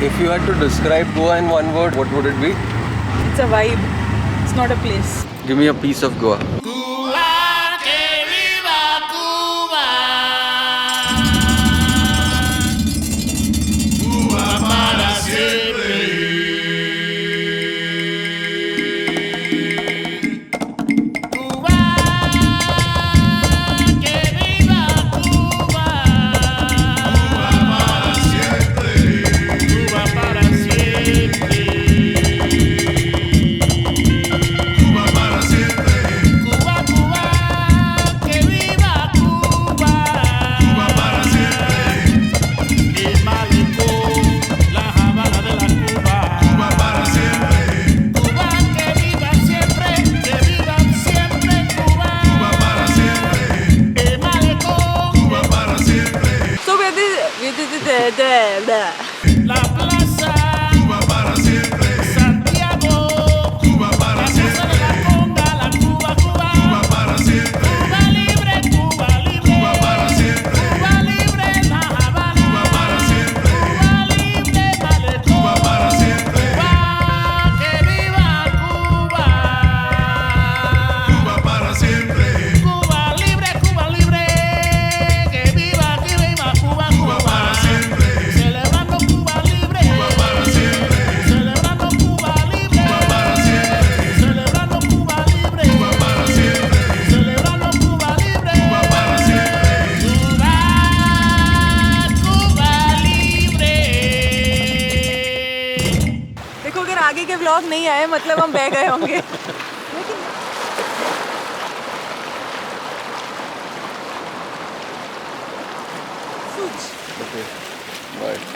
If you had to describe Goa in one word, what would it be? It's a vibe. It's not a place. Give me a piece of Goa. La plaza, Cuba para siempre. Santiago, Cuba para siempre. La conga, la Cuba, Cuba, Cuba para siempre. Cuba libre, Cuba libre. Cuba para siempre. Cuba libre, La Habana. Cuba para siempre. Cuba libre, Malecón. Cuba para siempre. Cuba, que viva Cuba. Cuba para siempre. Cuba libre, que viva Cuba, Cuba para siempre. Celebrando Cuba libre, Cuba para siempre. Celebrando Cuba libre, Cuba para siempre. Celebrando Cuba libre, Cuba para siempre. Celebrando Cuba libre, Cuba para siempre. Cuba libre. देखो अगर आगे के व्लॉग नहीं आए मतलब हम बह गए होंगे. Okay. Bye.